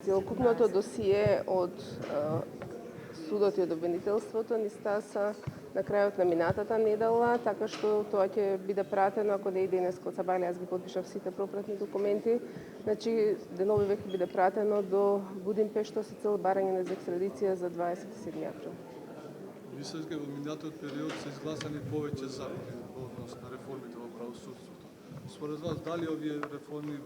целокупното досие од судот и од обвинителството ни стаса на крајот на минатата недела, така што тоа ќе биде пратено, ако не и денес кога Сабајле, јас ги подпишав сите пропратни документи, значи деновиве ќе биде пратено до Будимпешта со цел барање на екстрадиција за 27 април. Мислам дека во минатиот период се изгласани повеќе закони во однос на реформите во правосудството. Според вас, дали овие реформи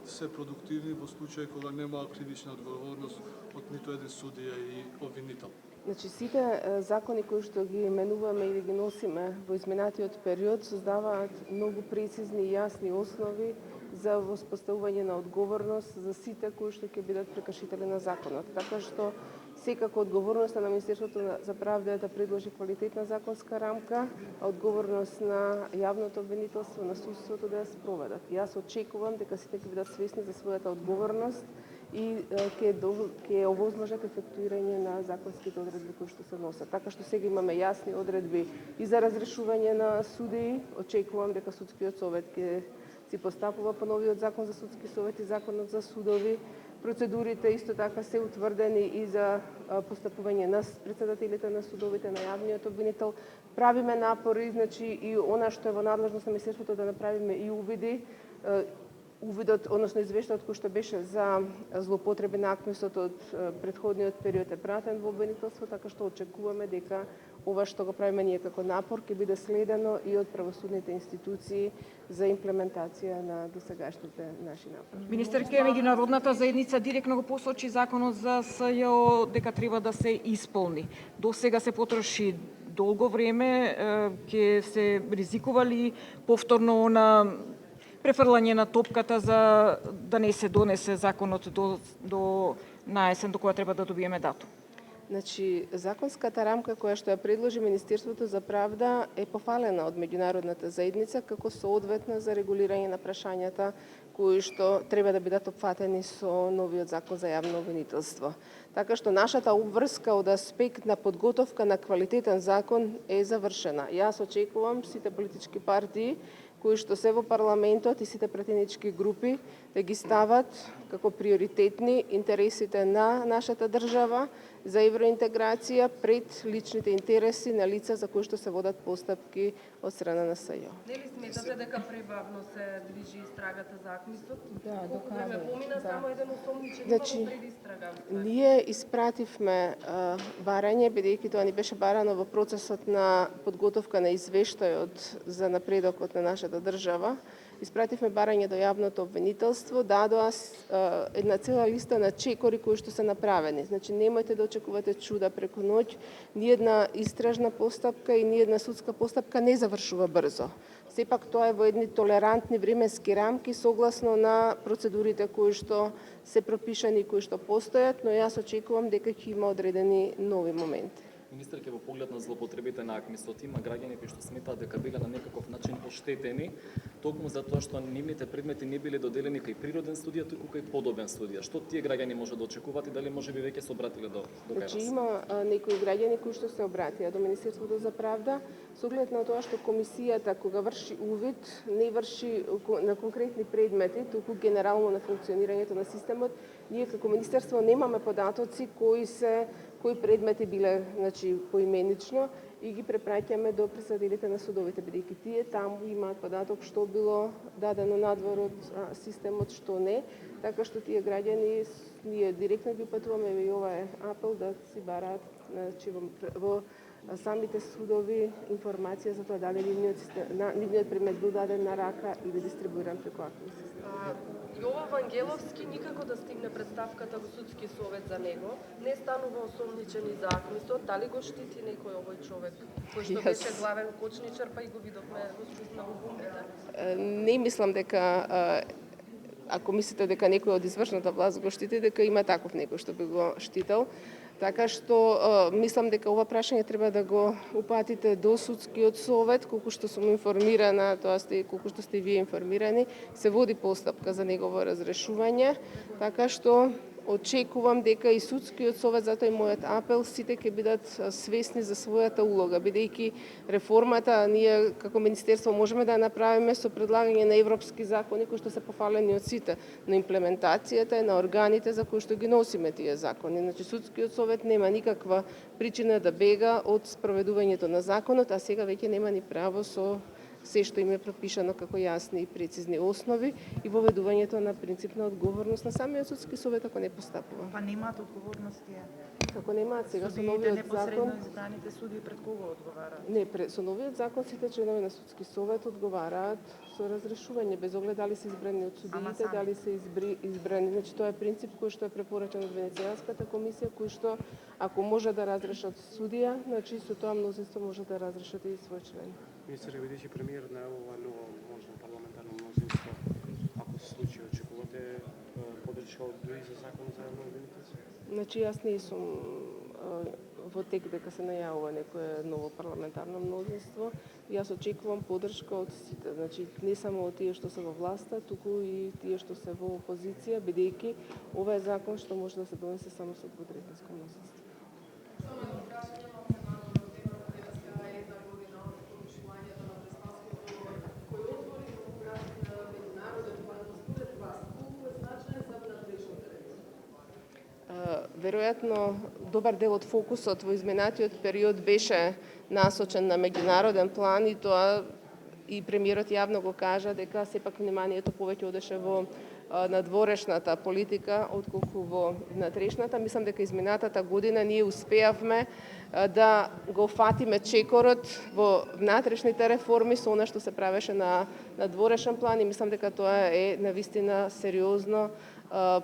се продуктивни во случај кога нема кривична одговорност од ниту еден судија и обвинител? Значи, сите закони кои што ги именуваме или ги носиме во изминатиот период создаваат многу прецизни и јасни основи за воспоставување на одговорност за сите кои што ќе бидат прекршители на законот. Така што секако одговорноста на Министерството за правда е да предложи квалитетна законска рамка, а одговорност на јавното обвинителство, на судството да ја спроведат. Јас очекувам дека сите ќе бидат свесни за својата одговорност и ќе овозможат ефектуирање на законските одредби кои што се носат. Така што сега имаме јасни одредби и за разрешување на судии. Очекувам дека судскиот совет ќе си постапува по новиот закон за судски совет и законот за судови. Процедурите исто така се утврдени и за постапување на председателите на судовите, на јавниот обвинител. Правиме напори, значи и она што е во надлежност на Министерството да направиме и увиди. Увидот, односно извештајот кој што беше за злоупотреби на акмисот од претходниот период е пратен во обвинителство, така што очекуваме дека ова што го правиме ние како напор ќе биде следено и од правосудните институции за имплементација на досегашните наши напори. Министерке, меѓународната заедница директно го посочи законот за СЈО дека треба да се исполни. До сега се потроши долго време, ќе се ризикували повторно на префрлање на топката за да не се донесе законот до наесен, до која треба да добиеме датум? Значи, законската рамка која што ја предложи Министерството за правда е пофалена од меѓународната заедница како соодветна за регулирање на прашањата кои што треба да бидат опфатени со новиот закон за јавно обвинителство. Така што нашата обврска од аспект на подготовка на квалитетен закон е завршена. Јас очекувам сите политички партии кои што се во парламентот и сите пратенички групи да ги стават како приоритетни интересите на нашата држава за евроинтеграција пред личните интереси на лица за кои што се водат постапки од страна на СЈО. Нели сметате дека пребавно се движи истрагата за акмисот? Да, колку време помина, само еден осомничен Значи, имало пред истрага? Ние испративме барање, бидејќи тоа ни беше барано во процесот на подготовка на извештајот за напредокот на нашата држава. Испративме барање до јавното обвинителство, дадоа една цела листа на чекори кои што се направени. Значи, немојте да очекувате чуда преку ноќ. Ниедна истражна постапка и ниедна судска постапка не завршува брзо. Сепак тоа е во едни толерантни временски рамки согласно на процедурите кои што се пропишани и кои што постојат, но јас очекувам дека ќе има одредени нови моменти. Министерке, во поглед на злоупотребите на акмисот има граѓани кои што сметаат дека биле на некаков начин оштетени токму затоа што нивните предмети не биле доделени кај природен судија, туку кај подобен судија. Што тие граѓани може да очекуваат и дали можеби веќе се обратиле до кај вас? Значи, има некои граѓани кои што се обратија до Министерството за правда со оглед на тоа што комисијата кога врши увид не врши на конкретни предмети, туку генерално на функционирањето на системот. Ние како министерство немаме податоци кои предмети биле, значи, поименично и ги препраќаме до председателите на судовите, бидејќи тие таму имаат податок што било дадено надвор од системот, што не. Така што тие граѓани ние директно ги упатуваме и ова е апел да си бараат, значи, во самите судови информација за тоа дали нивниот предмет бил даден на рака или дистрибуиран преку акмис. Јово Вангеловски никако да стигне представката во судски совет за него. Не станува осомничен и за акмисот. Дали го штити некој овој човек кој што беше главен кочничар, па и го видовме го спусна во бомбите? Не мислам дека ако мислите дека некој од извршната власт го штити, дека има таков некој што би го штител. Така што мислам дека ова прашање треба да го упатите до судскиот совет, колку што сум информирана, тоа сте колку што сте вие информирани, се води постапка за негово разрешување, така што очекувам дека и судскиот совет, затоа и мојот апел, сите ќе бидат свесни за својата улога, бидејќи реформата ние како министерство можеме да ја направиме со предлагање на европски закони кои што се пофалени од сите, но имплементацијата е на органите за кои што ги носиме тие закони. Значи судскиот совет нема никаква причина да бега од спроведувањето на законот, а сега веќе нема ни право со се што им е пропишано како јасни и прецизни основи и воведувањето на принцип на одговорност на самиот судски совет ако не постапува. Па немаат одговорности. Како немаат сега со Судиите новиот непосредно закон? избраните судии пред кого одговараат? Не, со новиот закон сите членови на судски совет одговараат со разрешување без оглед дали се избрани од судиите, сами. дали се избрани. Значи тоа е принцип кој што е препорачан од Венецијанската комисија, кој што ако може да разрешат судија, значи со тоа мнозинство може да разрешат и свој член. Министер, бидејќи премиер најавува ново можно парламентарно мнозинство, ако се случи, очекувате подршка од други за законот за јавна организација? Значи јас не сум во тек дека се најавува некое ново парламентарно мнозинство. Јас очекувам подршка од сите, значи не само од тие што се во власта, туку и тие што се во опозиција, бидејќи ова е закон што може да се донесе само со двотретинско мнозинство. Веројатно, добар дел од фокусот во изминатиот период беше насочен на меѓународен план и тоа и премиерот јавно го кажа дека сепак вниманието повеќе одеше во надворешната политика отколку во внатрешната. Мислам дека изминатата година ние успеавме да го фатиме чекорот во внатрешните реформи со она што се правеше на надворешен план и мислам дека тоа е навистина сериозно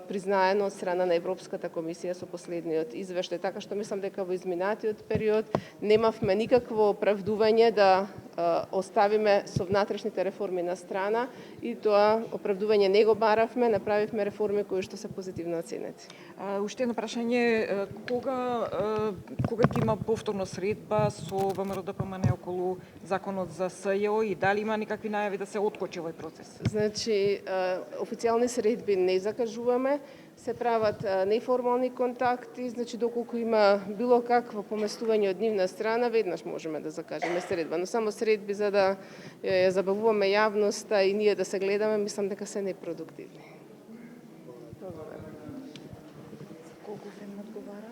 признаено од страна на Европската комисија со последниот извештај, така што мислам дека во изминатиот период немавме никакво оправдување да оставиме со внатрешните реформи на страна и тоа оправдување не го баравме, направивме реформи кои што се позитивно оценети. Уште едно прашање, кога ќе има повторно средба со ВМРО ДПМН околу законот за СЈО и дали има никакви најави да се откочи овој процес? Значи, официјални средби не закажуваме, се прават неформални контакти, значи доколку има било какво поместување од нивна страна, веднаш можеме да закажеме средба, но само средби за да ја забавуваме јавноста и ние да се гледаме, мислам дека се непродуктивни. Колку време одговара?